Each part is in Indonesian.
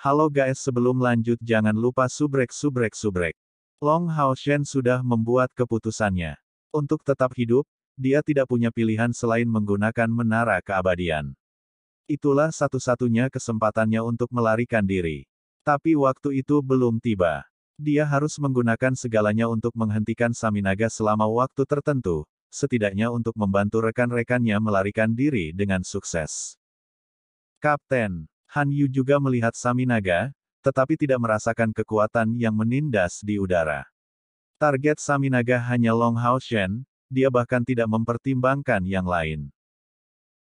Halo guys, sebelum lanjut jangan lupa subrek. Long Hao Shen sudah membuat keputusannya. Untuk tetap hidup, dia tidak punya pilihan selain menggunakan menara keabadian. Itulah satu-satunya kesempatannya untuk melarikan diri. Tapi waktu itu belum tiba. Dia harus menggunakan segalanya untuk menghentikan Saminaga selama waktu tertentu, setidaknya untuk membantu rekan-rekannya melarikan diri dengan sukses. Kapten Han Yu juga melihat Saminaga, tetapi tidak merasakan kekuatan yang menindas di udara. Target Saminaga hanya Long Hao Shen, dia bahkan tidak mempertimbangkan yang lain.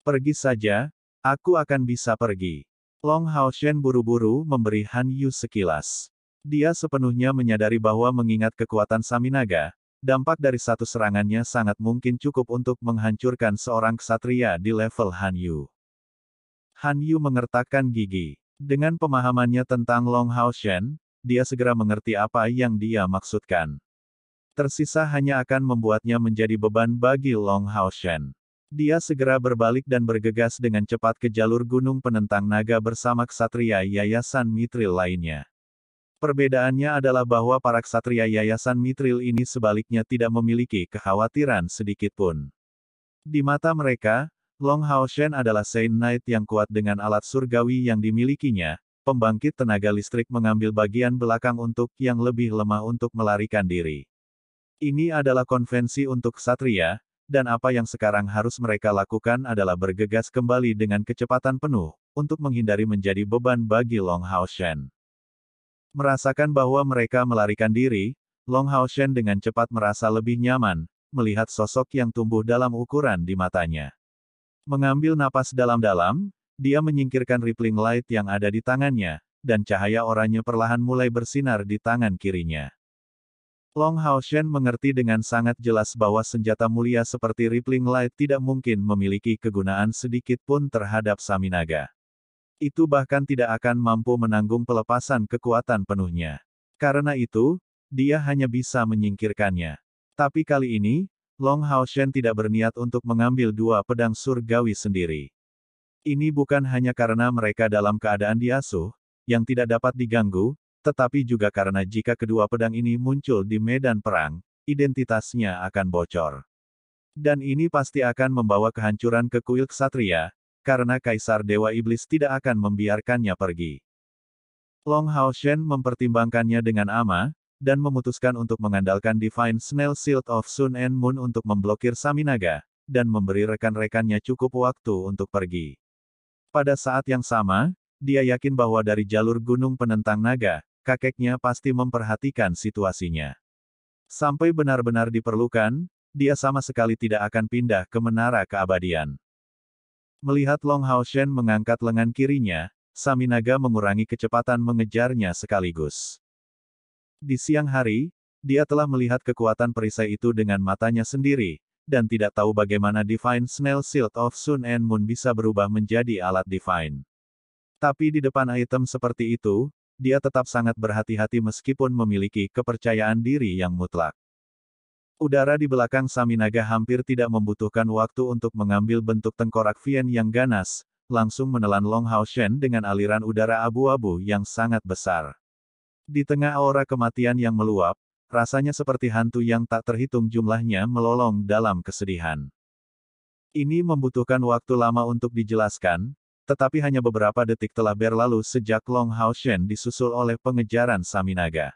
Pergi saja, aku akan bisa pergi. Long Hao Shen buru-buru memberi Han Yu sekilas. Dia sepenuhnya menyadari bahwa mengingat kekuatan Saminaga, dampak dari satu serangannya sangat mungkin cukup untuk menghancurkan seorang ksatria di level Han Yu. Han Yu mengertakkan gigi. Dengan pemahamannya tentang Long Hao Shen, dia segera mengerti apa yang dia maksudkan. Tersisa hanya akan membuatnya menjadi beban bagi Long Hao Shen. Dia segera berbalik dan bergegas dengan cepat ke jalur gunung penentang naga bersama ksatria Yayasan Mithril lainnya. Perbedaannya adalah bahwa para ksatria Yayasan Mithril ini sebaliknya tidak memiliki kekhawatiran sedikitpun. Di mata mereka, Long Hao Shen adalah Saint Knight yang kuat dengan alat surgawi yang dimilikinya, pembangkit tenaga listrik mengambil bagian belakang untuk yang lebih lemah untuk melarikan diri. Ini adalah konvensi untuk ksatria, dan apa yang sekarang harus mereka lakukan adalah bergegas kembali dengan kecepatan penuh, untuk menghindari menjadi beban bagi Long Hao Shen. Merasakan bahwa mereka melarikan diri, Long Hao Shen dengan cepat merasa lebih nyaman, melihat sosok yang tumbuh dalam ukuran di matanya. Mengambil napas dalam-dalam, dia menyingkirkan rippling light yang ada di tangannya, dan cahaya oranye perlahan mulai bersinar di tangan kirinya. Long Hao Shen mengerti dengan sangat jelas bahwa senjata mulia seperti rippling light tidak mungkin memiliki kegunaan sedikit pun terhadap Saminaga. Itu bahkan tidak akan mampu menanggung pelepasan kekuatan penuhnya. Karena itu, dia hanya bisa menyingkirkannya. Tapi kali ini, Long Hao Shen tidak berniat untuk mengambil dua pedang surgawi sendiri. Ini bukan hanya karena mereka dalam keadaan diasuh, yang tidak dapat diganggu, tetapi juga karena jika kedua pedang ini muncul di medan perang, identitasnya akan bocor. Dan ini pasti akan membawa kehancuran ke kuil ksatria, karena Kaisar Dewa Iblis tidak akan membiarkannya pergi. Long Hao Shen mempertimbangkannya dengan ama, dan memutuskan untuk mengandalkan Divine Snail Shield of Sun and Moon untuk memblokir Saminaga, dan memberi rekan-rekannya cukup waktu untuk pergi. Pada saat yang sama, dia yakin bahwa dari jalur gunung penentang naga, kakeknya pasti memperhatikan situasinya. Sampai benar-benar diperlukan, dia sama sekali tidak akan pindah ke menara keabadian. Melihat Long Hao Shen mengangkat lengan kirinya, Saminaga mengurangi kecepatan mengejarnya sekaligus. Di siang hari, dia telah melihat kekuatan perisai itu dengan matanya sendiri, dan tidak tahu bagaimana Divine Snail Shield of Sun and Moon bisa berubah menjadi alat divine. Tapi di depan item seperti itu, dia tetap sangat berhati-hati meskipun memiliki kepercayaan diri yang mutlak. Udara di belakang Saminaga hampir tidak membutuhkan waktu untuk mengambil bentuk tengkorak Vien yang ganas, langsung menelan Long Hao Shen dengan aliran udara abu-abu yang sangat besar. Di tengah aura kematian yang meluap, rasanya seperti hantu yang tak terhitung jumlahnya melolong dalam kesedihan. Ini membutuhkan waktu lama untuk dijelaskan, tetapi hanya beberapa detik telah berlalu sejak Long Hao Shen disusul oleh pengejaran Saminaga.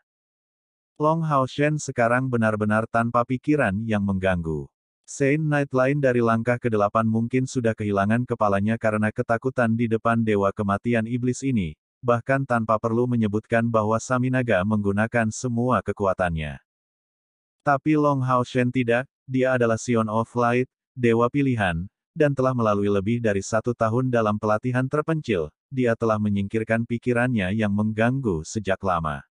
Long Hao Shen sekarang benar-benar tanpa pikiran yang mengganggu. Saint Knight lain dari langkah ke-8 mungkin sudah kehilangan kepalanya karena ketakutan di depan Dewa Kematian Iblis ini, bahkan tanpa perlu menyebutkan bahwa Saminaga menggunakan semua kekuatannya. Tapi Long Hao Shen tidak, dia adalah Sion of Light, dewa pilihan, dan telah melalui lebih dari 1 tahun dalam pelatihan terpencil, dia telah menyingkirkan pikirannya yang mengganggu sejak lama.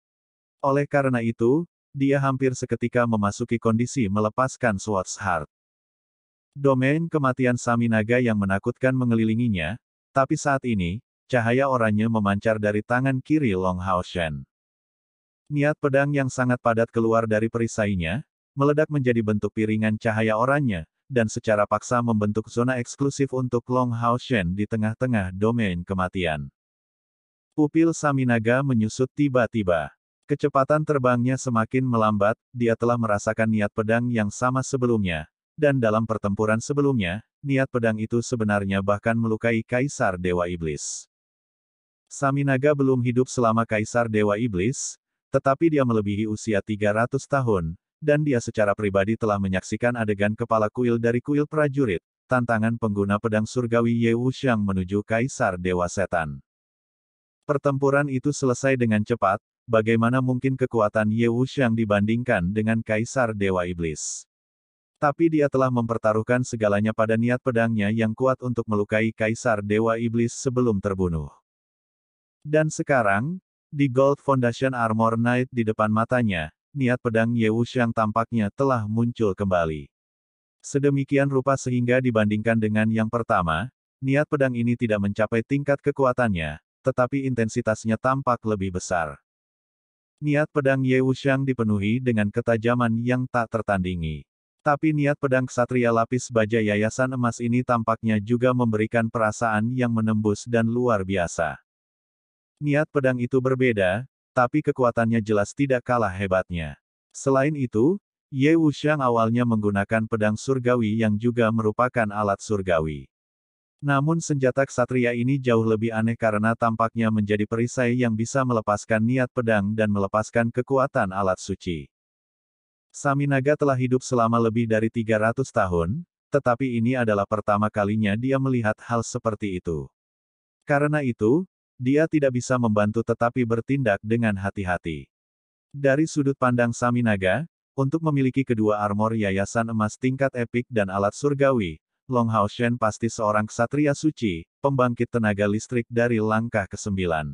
Oleh karena itu, dia hampir seketika memasuki kondisi melepaskan Swords Heart. Domain kematian Saminaga yang menakutkan mengelilinginya, tapi saat ini, cahaya oranye memancar dari tangan kiri Long Hao Shen. Niat pedang yang sangat padat keluar dari perisainya, meledak menjadi bentuk piringan cahaya oranye, dan secara paksa membentuk zona eksklusif untuk Long Hao Shen di tengah-tengah domain kematian. Pupil Saminaga menyusut tiba-tiba. Kecepatan terbangnya semakin melambat, dia telah merasakan niat pedang yang sama sebelumnya. Dan dalam pertempuran sebelumnya, niat pedang itu sebenarnya bahkan melukai Kaisar Dewa Iblis. Saminaga belum hidup selama Kaisar Dewa Iblis, tetapi dia melebihi usia 300 tahun, dan dia secara pribadi telah menyaksikan adegan kepala kuil dari kuil prajurit, tantangan pengguna pedang surgawi Ye Wuxiang menuju Kaisar Dewa Setan. Pertempuran itu selesai dengan cepat, bagaimana mungkin kekuatan Ye Wuxiang dibandingkan dengan Kaisar Dewa Iblis. Tapi dia telah mempertaruhkan segalanya pada niat pedangnya yang kuat untuk melukai Kaisar Dewa Iblis sebelum terbunuh. Dan sekarang, di Gold Foundation Armor Knight di depan matanya, niat pedang Ye Wuxiang tampaknya telah muncul kembali. Sedemikian rupa sehingga dibandingkan dengan yang pertama, niat pedang ini tidak mencapai tingkat kekuatannya, tetapi intensitasnya tampak lebih besar. Niat pedang Ye Wuxiang dipenuhi dengan ketajaman yang tak tertandingi. Tapi niat pedang ksatria lapis baja yayasan emas ini tampaknya juga memberikan perasaan yang menembus dan luar biasa. Niat pedang itu berbeda, tapi kekuatannya jelas tidak kalah hebatnya. Selain itu, Ye Wuxiang awalnya menggunakan pedang surgawi yang juga merupakan alat surgawi. Namun senjata ksatria ini jauh lebih aneh karena tampaknya menjadi perisai yang bisa melepaskan niat pedang dan melepaskan kekuatan alat suci. Saminaga telah hidup selama lebih dari 300 tahun, tetapi ini adalah pertama kalinya dia melihat hal seperti itu. Karena itu, dia tidak bisa membantu tetapi bertindak dengan hati-hati. Dari sudut pandang Saminaga, untuk memiliki kedua armor yayasan emas tingkat epik dan alat surgawi, Long Hao Shen pasti seorang ksatria suci, pembangkit tenaga listrik dari langkah ke-9.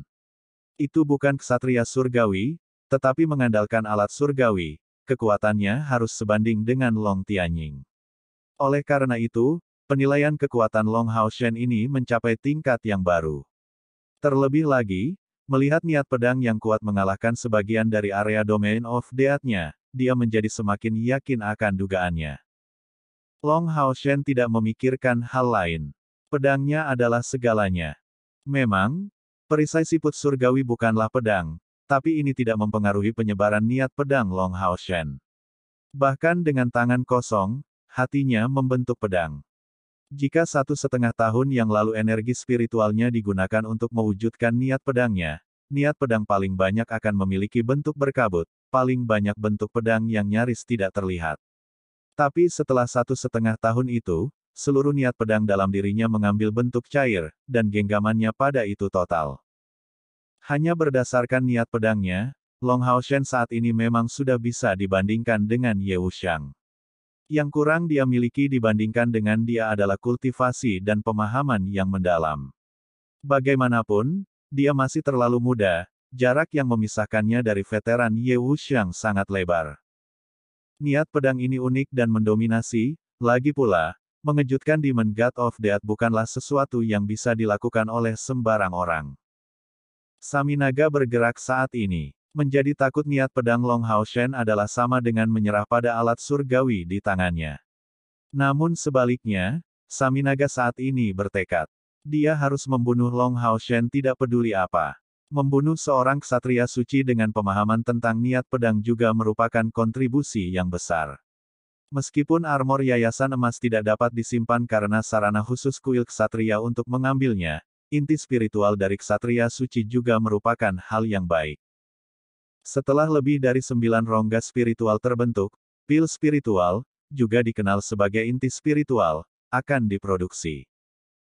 Itu bukan ksatria surgawi, tetapi mengandalkan alat surgawi, kekuatannya harus sebanding dengan Long Tianying. Oleh karena itu, penilaian kekuatan Long Hao Shen ini mencapai tingkat yang baru. Terlebih lagi, melihat niat pedang yang kuat mengalahkan sebagian dari area Domain of Death-nya, dia menjadi semakin yakin akan dugaannya. Long Hao Shen tidak memikirkan hal lain. Pedangnya adalah segalanya. Memang, perisai siput surgawi bukanlah pedang, tapi ini tidak mempengaruhi penyebaran niat pedang Long Hao Shen. Bahkan dengan tangan kosong, hatinya membentuk pedang. Jika 1,5 tahun yang lalu energi spiritualnya digunakan untuk mewujudkan niat pedangnya, niat pedang paling banyak akan memiliki bentuk berkabut, paling banyak bentuk pedang yang nyaris tidak terlihat. Tapi setelah 1,5 tahun itu, seluruh niat pedang dalam dirinya mengambil bentuk cair, dan genggamannya pada itu total. Hanya berdasarkan niat pedangnya, Long Hao Shen saat ini memang sudah bisa dibandingkan dengan Ye Wuxiang. Yang kurang dia miliki dibandingkan dengan dia adalah kultivasi dan pemahaman yang mendalam. Bagaimanapun, dia masih terlalu muda, jarak yang memisahkannya dari veteran Ye Wuxiang sangat lebar. Niat pedang ini unik dan mendominasi, lagi pula, mengejutkan Demon God of Death bukanlah sesuatu yang bisa dilakukan oleh sembarang orang. Saminaga bergerak saat ini. Menjadi takut niat pedang Long Hao Shen adalah sama dengan menyerah pada alat surgawi di tangannya. Namun sebaliknya, Saminaga saat ini bertekad. Dia harus membunuh Long Hao Shen tidak peduli apa. Membunuh seorang ksatria suci dengan pemahaman tentang niat pedang juga merupakan kontribusi yang besar. Meskipun armor yayasan emas tidak dapat disimpan karena sarana khusus kuil ksatria untuk mengambilnya, inti spiritual dari ksatria suci juga merupakan hal yang baik. Setelah lebih dari 9 rongga spiritual terbentuk, pil spiritual, juga dikenal sebagai inti spiritual, akan diproduksi.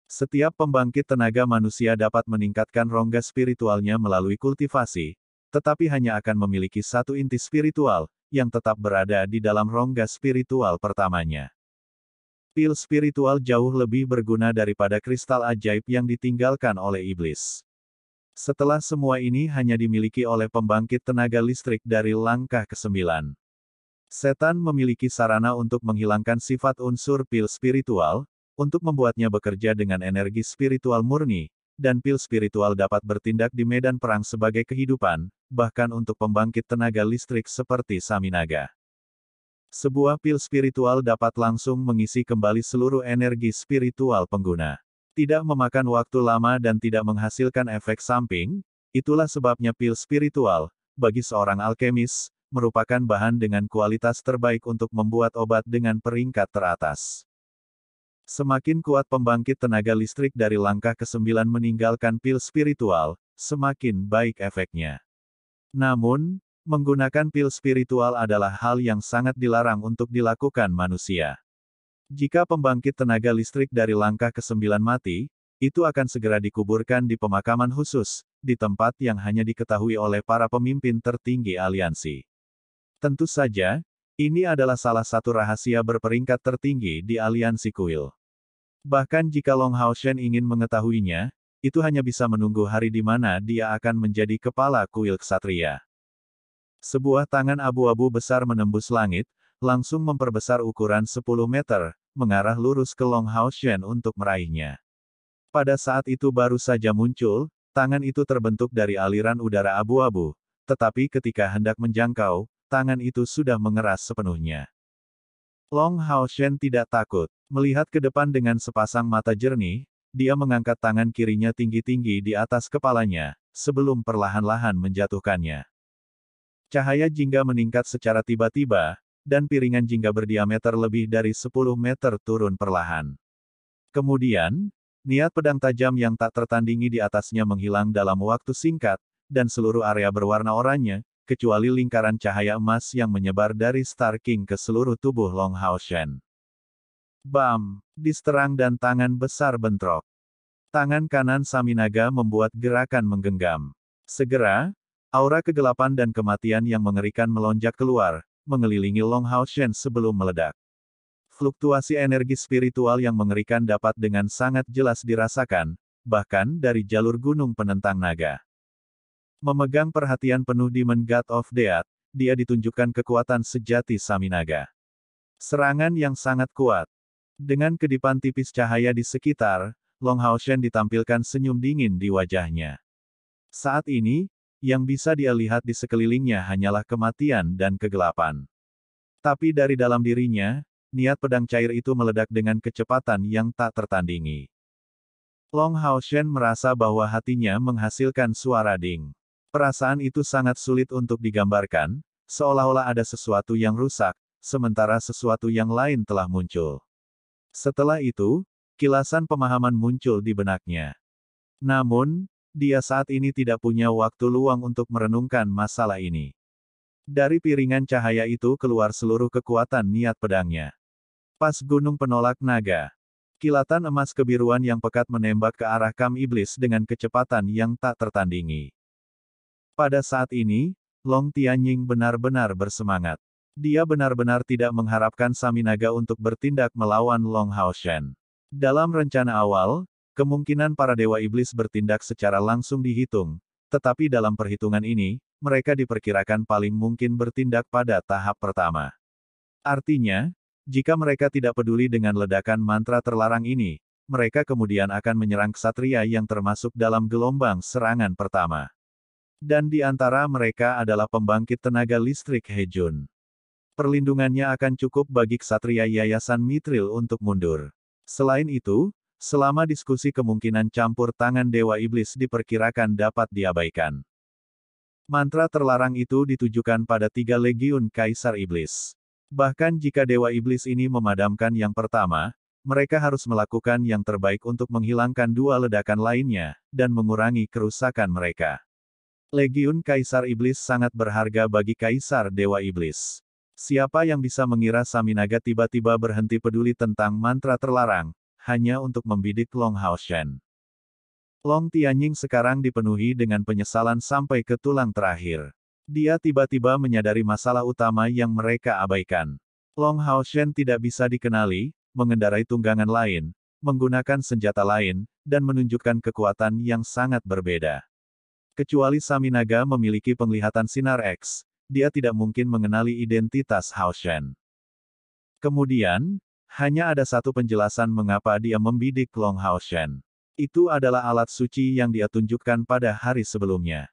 Setiap pembangkit tenaga manusia dapat meningkatkan rongga spiritualnya melalui kultivasi, tetapi hanya akan memiliki satu inti spiritual, yang tetap berada di dalam rongga spiritual pertamanya. Pil spiritual jauh lebih berguna daripada kristal ajaib yang ditinggalkan oleh iblis. Setelah semua ini hanya dimiliki oleh pembangkit tenaga listrik dari langkah ke-9. Setan memiliki sarana untuk menghilangkan sifat unsur pil spiritual, untuk membuatnya bekerja dengan energi spiritual murni, dan pil spiritual dapat bertindak di medan perang sebagai kehidupan, bahkan untuk pembangkit tenaga listrik seperti Saminaga. Sebuah pil spiritual dapat langsung mengisi kembali seluruh energi spiritual pengguna. Tidak memakan waktu lama dan tidak menghasilkan efek samping, itulah sebabnya pil spiritual, bagi seorang alkemis, merupakan bahan dengan kualitas terbaik untuk membuat obat dengan peringkat teratas. Semakin kuat pembangkit tenaga listrik dari langkah ke-9 meninggalkan pil spiritual, semakin baik efeknya. Namun, menggunakan pil spiritual adalah hal yang sangat dilarang untuk dilakukan manusia. Jika pembangkit tenaga listrik dari langkah ke-9 mati, itu akan segera dikuburkan di pemakaman khusus, di tempat yang hanya diketahui oleh para pemimpin tertinggi aliansi. Tentu saja, ini adalah salah satu rahasia berperingkat tertinggi di aliansi kuil. Bahkan jika Long Hao Shen ingin mengetahuinya, itu hanya bisa menunggu hari di mana dia akan menjadi kepala kuil ksatria. Sebuah tangan abu-abu besar menembus langit, langsung memperbesar ukuran 10 meter, mengarah lurus ke Long Hao Shen untuk meraihnya. Pada saat itu baru saja muncul, tangan itu terbentuk dari aliran udara abu-abu, tetapi ketika hendak menjangkau, tangan itu sudah mengeras sepenuhnya. Long Hao Shen tidak takut. Melihat ke depan dengan sepasang mata jernih, dia mengangkat tangan kirinya tinggi-tinggi di atas kepalanya, sebelum perlahan-lahan menjatuhkannya. Cahaya jingga meningkat secara tiba-tiba, dan piringan jingga berdiameter lebih dari 10 meter turun perlahan. Kemudian, niat pedang tajam yang tak tertandingi di atasnya menghilang dalam waktu singkat, dan seluruh area berwarna oranye, kecuali lingkaran cahaya emas yang menyebar dari Star King ke seluruh tubuh Long Hao Shen. Bam! Diserang dan tangan besar bentrok. Tangan kanan Saminaga membuat gerakan menggenggam. Segera, aura kegelapan dan kematian yang mengerikan melonjak keluar, mengelilingi Long Hao Shen sebelum meledak. Fluktuasi energi spiritual yang mengerikan dapat dengan sangat jelas dirasakan, bahkan dari jalur gunung penentang naga. Memegang perhatian penuh Demon God of Death, dia ditunjukkan kekuatan sejati Saminaga. Serangan yang sangat kuat. Dengan kedipan tipis cahaya di sekitar, Long Hao Shen ditampilkan senyum dingin di wajahnya. Saat ini, yang bisa dia lihat di sekelilingnya hanyalah kematian dan kegelapan. Tapi dari dalam dirinya, niat pedang cair itu meledak dengan kecepatan yang tak tertandingi. Long Hao Shen merasa bahwa hatinya menghasilkan suara ding. Perasaan itu sangat sulit untuk digambarkan, seolah-olah ada sesuatu yang rusak, sementara sesuatu yang lain telah muncul. Setelah itu, kilasan pemahaman muncul di benaknya. Namun, dia saat ini tidak punya waktu luang untuk merenungkan masalah ini. Dari piringan cahaya itu keluar seluruh kekuatan niat pedangnya. Pas gunung penolak naga. Kilatan emas kebiruan yang pekat menembak ke arah kam iblis dengan kecepatan yang tak tertandingi. Pada saat ini, Long Tianying benar-benar bersemangat. Dia benar-benar tidak mengharapkan Saminaga untuk bertindak melawan Long Hao Shen. Dalam rencana awal, kemungkinan para dewa iblis bertindak secara langsung dihitung, tetapi dalam perhitungan ini, mereka diperkirakan paling mungkin bertindak pada tahap pertama. Artinya, jika mereka tidak peduli dengan ledakan mantra terlarang ini, mereka kemudian akan menyerang ksatria yang termasuk dalam gelombang serangan pertama. Dan di antara mereka adalah pembangkit tenaga listrik Hejun. Perlindungannya akan cukup bagi ksatria Yayasan Mithril untuk mundur. Selain itu, selama diskusi kemungkinan campur tangan Dewa Iblis diperkirakan dapat diabaikan. Mantra terlarang itu ditujukan pada 3 legiun Kaisar Iblis. Bahkan jika Dewa Iblis ini memadamkan yang pertama, mereka harus melakukan yang terbaik untuk menghilangkan 2 ledakan lainnya, dan mengurangi kerusakan mereka. Legiun Kaisar Iblis sangat berharga bagi Kaisar Dewa Iblis. Siapa yang bisa mengira Saminaga tiba-tiba berhenti peduli tentang mantra terlarang, hanya untuk membidik Long Hao Shen. Long Tianying sekarang dipenuhi dengan penyesalan sampai ke tulang terakhir. Dia tiba-tiba menyadari masalah utama yang mereka abaikan. Long Hao Shen tidak bisa dikenali, mengendarai tunggangan lain, menggunakan senjata lain, dan menunjukkan kekuatan yang sangat berbeda. Kecuali Saminaga memiliki penglihatan sinar X, dia tidak mungkin mengenali identitas Hao Shen. Kemudian, hanya ada satu penjelasan mengapa dia membidik Long Hao Shen. Itu adalah alat suci yang dia tunjukkan pada hari sebelumnya.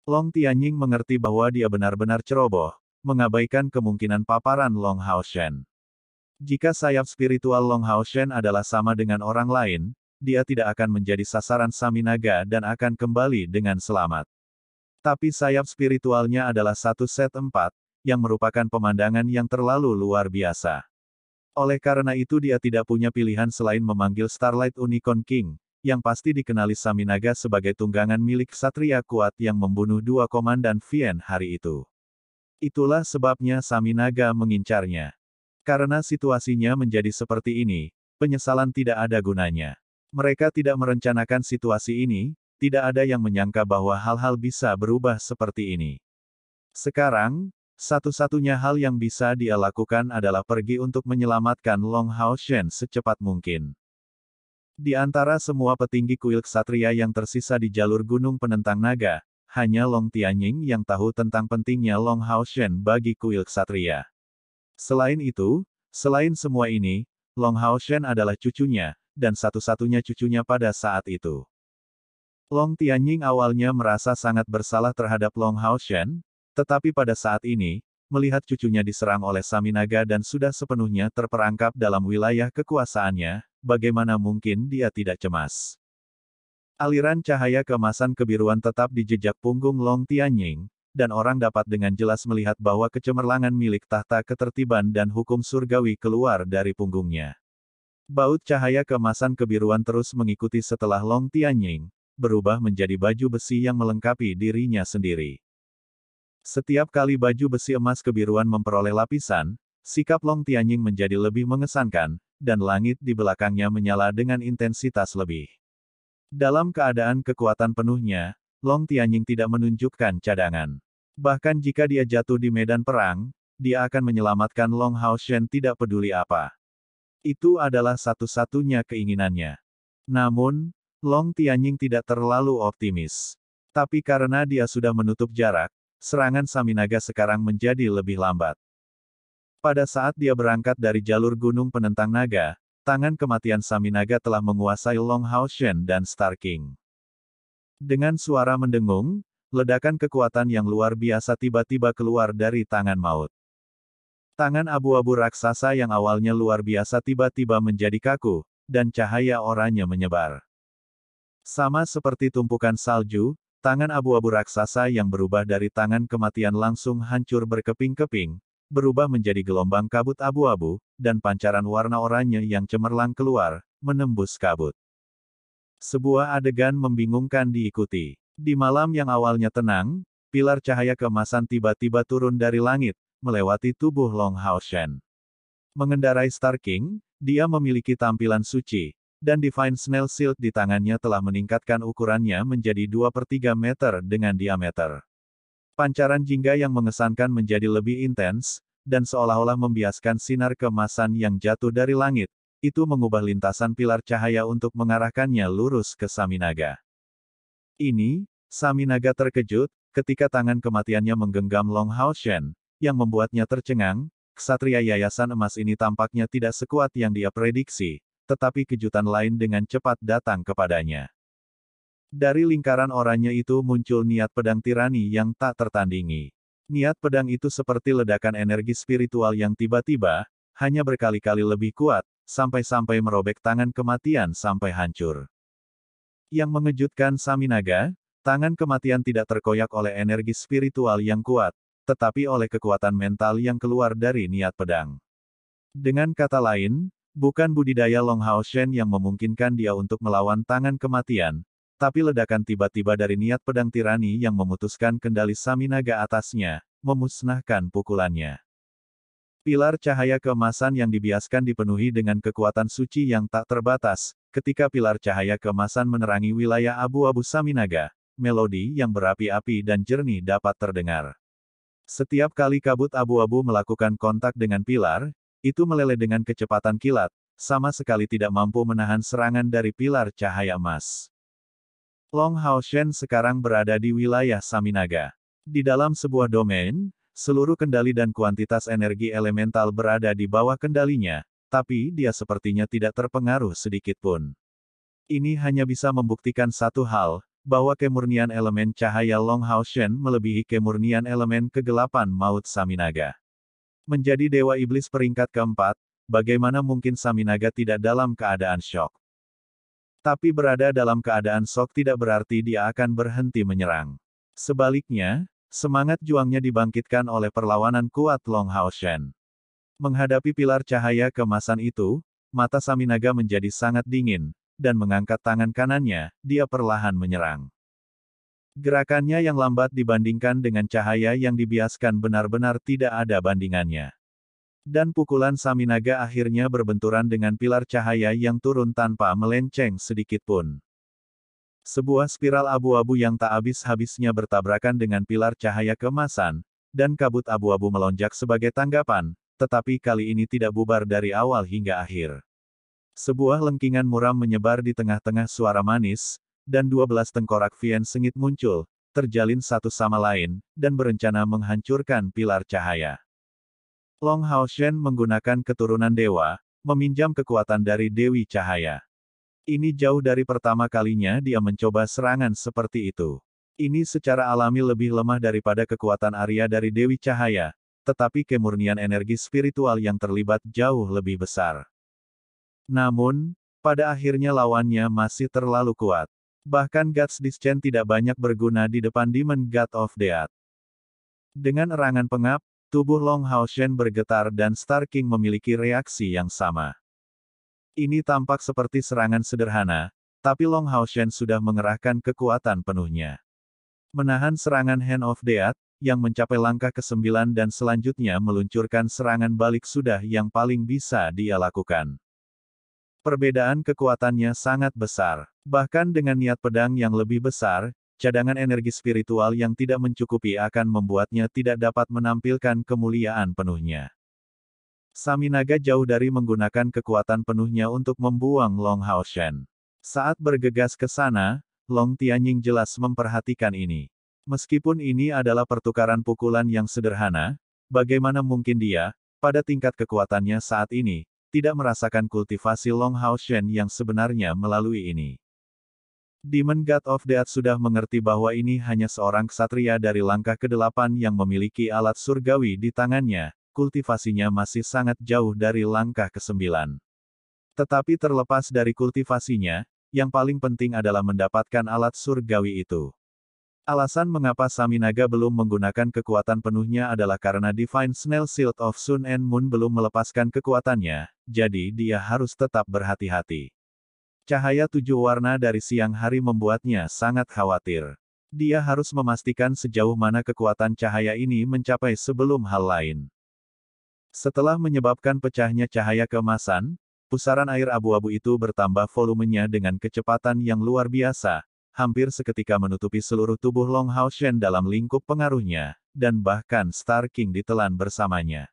Long Tianying mengerti bahwa dia benar-benar ceroboh, mengabaikan kemungkinan paparan Long Hao Shen. Jika sayap spiritual Long Hao Shen adalah sama dengan orang lain, dia tidak akan menjadi sasaran Saminaga dan akan kembali dengan selamat. Tapi sayap spiritualnya adalah satu set 4, yang merupakan pemandangan yang terlalu luar biasa. Oleh karena itu dia tidak punya pilihan selain memanggil Starlight Unicorn King, yang pasti dikenali Saminaga sebagai tunggangan milik Ksatria kuat yang membunuh 2 komandan Vien hari itu. Itulah sebabnya Saminaga mengincarnya. Karena situasinya menjadi seperti ini, penyesalan tidak ada gunanya. Mereka tidak merencanakan situasi ini, tidak ada yang menyangka bahwa hal-hal bisa berubah seperti ini. Sekarang, satu-satunya hal yang bisa dia lakukan adalah pergi untuk menyelamatkan Long Hao Shen secepat mungkin. Di antara semua petinggi kuil ksatria yang tersisa di jalur gunung penentang naga, hanya Long Tianying yang tahu tentang pentingnya Long Hao Shen bagi kuil ksatria. Selain itu, selain semua ini, Long Hao Shen adalah cucunya, dan satu-satunya cucunya pada saat itu. Long Tianying awalnya merasa sangat bersalah terhadap Long Hao Shen, tetapi pada saat ini, melihat cucunya diserang oleh Saminaga dan sudah sepenuhnya terperangkap dalam wilayah kekuasaannya, bagaimana mungkin dia tidak cemas. Aliran cahaya keemasan kebiruan tetap di jejak punggung Long Tianying, dan orang dapat dengan jelas melihat bahwa kecemerlangan milik tahta ketertiban dan hukum surgawi keluar dari punggungnya. Baut cahaya keemasan kebiruan terus mengikuti setelah Long Tianying, berubah menjadi baju besi yang melengkapi dirinya sendiri. Setiap kali baju besi emas kebiruan memperoleh lapisan, sikap Long Tianying menjadi lebih mengesankan, dan langit di belakangnya menyala dengan intensitas lebih. Dalam keadaan kekuatan penuhnya, Long Tianying tidak menunjukkan cadangan. Bahkan jika dia jatuh di medan perang, dia akan menyelamatkan Long Hao Shen tidak peduli apa. Itu adalah satu-satunya keinginannya. Namun, Long Tianying tidak terlalu optimis. Tapi karena dia sudah menutup jarak, serangan Saminaga sekarang menjadi lebih lambat. Pada saat dia berangkat dari jalur gunung penentang naga, tangan kematian Saminaga telah menguasai Long Hao Shen dan Star King. Dengan suara mendengung, ledakan kekuatan yang luar biasa tiba-tiba keluar dari tangan maut. Tangan abu-abu raksasa yang awalnya luar biasa tiba-tiba menjadi kaku, dan cahaya oranye menyebar. Sama seperti tumpukan salju, tangan abu-abu raksasa yang berubah dari tangan kematian langsung hancur berkeping-keping, berubah menjadi gelombang kabut abu-abu, dan pancaran warna oranye yang cemerlang keluar, menembus kabut. Sebuah adegan membingungkan diikuti. Di malam yang awalnya tenang, pilar cahaya keemasan tiba-tiba turun dari langit, melewati tubuh Long Hao Shen. Mengendarai Star King, dia memiliki tampilan suci, dan Divine Snail Shield di tangannya telah meningkatkan ukurannya menjadi 2/3 meter dengan diameter. Pancaran jingga yang mengesankan menjadi lebih intens, dan seolah-olah membiaskan sinar keemasan yang jatuh dari langit, itu mengubah lintasan pilar cahaya untuk mengarahkannya lurus ke Saminaga. Ini, Saminaga terkejut, ketika tangan kematiannya menggenggam Long Hao Shen, yang membuatnya tercengang. Ksatria Yayasan Emas ini tampaknya tidak sekuat yang dia prediksi, tetapi kejutan lain dengan cepat datang kepadanya. Dari lingkaran oranye itu muncul niat pedang tirani yang tak tertandingi. Niat pedang itu seperti ledakan energi spiritual yang tiba-tiba, hanya berkali-kali lebih kuat, sampai-sampai merobek tangan kematian sampai hancur. Yang mengejutkan Saminaga, tangan kematian tidak terkoyak oleh energi spiritual yang kuat, tetapi oleh kekuatan mental yang keluar dari niat pedang. Dengan kata lain, bukan budidaya Long Hao Shen yang memungkinkan dia untuk melawan tangan kematian, tapi ledakan tiba-tiba dari niat pedang tirani yang memutuskan kendali Saminaga atasnya, memusnahkan pukulannya. Pilar cahaya keemasan yang dibiaskan dipenuhi dengan kekuatan suci yang tak terbatas, ketika pilar cahaya keemasan menerangi wilayah abu-abu Saminaga, melodi yang berapi-api dan jernih dapat terdengar. Setiap kali kabut abu-abu melakukan kontak dengan pilar, itu meleleh dengan kecepatan kilat, sama sekali tidak mampu menahan serangan dari pilar cahaya emas. Long Hao Shen sekarang berada di wilayah Saminaga. Di dalam sebuah domain, seluruh kendali dan kuantitas energi elemental berada di bawah kendalinya, tapi dia sepertinya tidak terpengaruh sedikitpun. Ini hanya bisa membuktikan satu hal, bahwa kemurnian elemen cahaya Long Hao Shen melebihi kemurnian elemen kegelapan maut Saminaga. Menjadi dewa iblis peringkat keempat, bagaimana mungkin Saminaga tidak dalam keadaan syok? Tapi berada dalam keadaan shock tidak berarti dia akan berhenti menyerang. Sebaliknya, semangat juangnya dibangkitkan oleh perlawanan kuat Long Hao Shen. Menghadapi pilar cahaya kemasan itu, mata Saminaga menjadi sangat dingin, dan mengangkat tangan kanannya, dia perlahan menyerang. Gerakannya yang lambat dibandingkan dengan cahaya yang dibiaskan benar-benar tidak ada bandingannya. Dan pukulan Saminaga akhirnya berbenturan dengan pilar cahaya yang turun tanpa melenceng sedikit pun. Sebuah spiral abu-abu yang tak habis-habisnya bertabrakan dengan pilar cahaya kemasan, dan kabut abu-abu melonjak sebagai tanggapan, tetapi kali ini tidak bubar dari awal hingga akhir. Sebuah lengkingan muram menyebar di tengah-tengah suara manis, dan 12 tengkorak Vian sengit muncul, terjalin satu sama lain, dan berencana menghancurkan pilar cahaya. Long Hao Shen menggunakan keturunan dewa, meminjam kekuatan dari Dewi Cahaya. Ini jauh dari pertama kalinya dia mencoba serangan seperti itu. Ini secara alami lebih lemah daripada kekuatan Arya dari Dewi Cahaya, tetapi kemurnian energi spiritual yang terlibat jauh lebih besar. Namun, pada akhirnya lawannya masih terlalu kuat. Bahkan Guts Discharge tidak banyak berguna di depan Demon God of Death. Dengan erangan pengap, tubuh Long Hao Shen bergetar dan Star King memiliki reaksi yang sama. Ini tampak seperti serangan sederhana, tapi Long Hao Shen sudah mengerahkan kekuatan penuhnya. Menahan serangan Hand of Death, yang mencapai langkah ke-9 dan selanjutnya meluncurkan serangan balik sudah yang paling bisa dia lakukan. Perbedaan kekuatannya sangat besar. Bahkan dengan niat pedang yang lebih besar, cadangan energi spiritual yang tidak mencukupi akan membuatnya tidak dapat menampilkan kemuliaan penuhnya. Saminaga jauh dari menggunakan kekuatan penuhnya untuk membuang Long Hao Shen. Saat bergegas ke sana, Long Tianying jelas memperhatikan ini. Meskipun ini adalah pertukaran pukulan yang sederhana, bagaimana mungkin dia, pada tingkat kekuatannya saat ini, tidak merasakan kultivasi Long Hao Shen yang sebenarnya melalui ini. Demon God of Death sudah mengerti bahwa ini hanya seorang ksatria dari langkah ke-8 yang memiliki alat surgawi di tangannya, kultivasinya masih sangat jauh dari langkah ke-9. Tetapi terlepas dari kultivasinya, yang paling penting adalah mendapatkan alat surgawi itu. Alasan mengapa Saminaga belum menggunakan kekuatan penuhnya adalah karena Divine Snail Shield of Sun and Moon belum melepaskan kekuatannya, jadi dia harus tetap berhati-hati. Cahaya 7 warna dari siang hari membuatnya sangat khawatir. Dia harus memastikan sejauh mana kekuatan cahaya ini mencapai sebelum hal lain. Setelah menyebabkan pecahnya cahaya keemasan, pusaran air abu-abu itu bertambah volumenya dengan kecepatan yang luar biasa, hampir seketika menutupi seluruh tubuh Long Hao Shen dalam lingkup pengaruhnya, dan bahkan Star King ditelan bersamanya.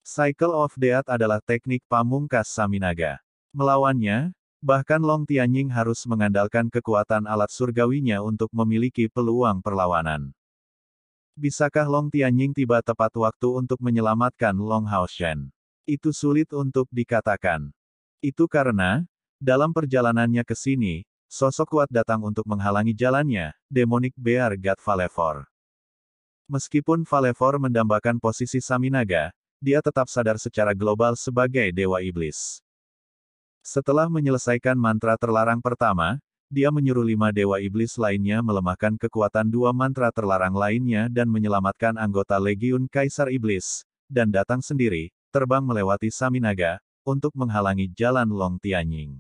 Cycle of Death adalah teknik pamungkas Saminaga. Melawannya, bahkan Long Tianying harus mengandalkan kekuatan alat surgawinya untuk memiliki peluang perlawanan. Bisakah Long Tianying tiba tepat waktu untuk menyelamatkan Long Hao Shen? Itu sulit untuk dikatakan. Itu karena, dalam perjalanannya ke sini, sosok kuat datang untuk menghalangi jalannya, Demonic Bear God Valevor. Meskipun Valevor mendambakan posisi Saminaga, dia tetap sadar secara global sebagai Dewa Iblis. Setelah menyelesaikan mantra terlarang pertama, dia menyuruh 5 Dewa Iblis lainnya melemahkan kekuatan 2 mantra terlarang lainnya dan menyelamatkan anggota Legiun Kaisar Iblis, dan datang sendiri, terbang melewati Saminaga, untuk menghalangi jalan Long Tianying.